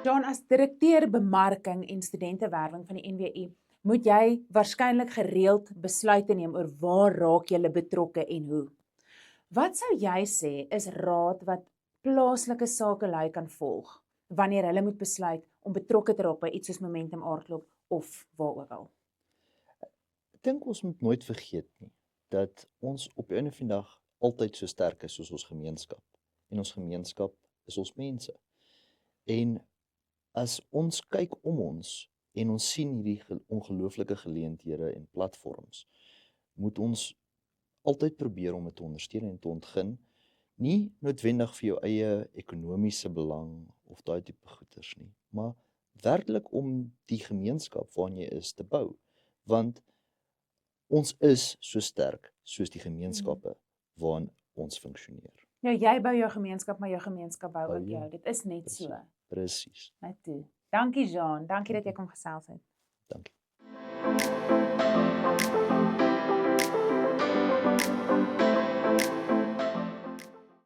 John, as direkteur bemarking en studentewerwing van die NWU, moet jy waarskynlik gereeld besluite neem oor waar raak jy betrokke en hoe. Wat sou jy sê is raad wat plaaslike sakelui kan volg wanneer hulle moet besluit om betrokke te raak by iets soos Momentum Aardklop of waar ook al? Ek dink ons moet nooit vergeet nie dat ons op 'n of 'n dag altyd so sterk is soos ons gemeenskap. En ons gemeenskap is ons mense. En as ons kyk om ons en ons sien hierdie ongelooflike geleenthede en platforms, moet ons altyd probeer om dit te ondersteun en te ontgin, nie noodwendig vir jou eie ekonomiese belang of daai tipe goeders nie, maar werklik om die gemeenskap waarin jy is te bou, want ons is so sterk soos die gemeenskappe waarin ons funksioneer. Nou jy bou jou gemeenskap, maar jou gemeenskap bou ook jou. Dit is net so. Presies. Net toe. Dankie Jean, dankie dat jy kom gesels het. Dankie.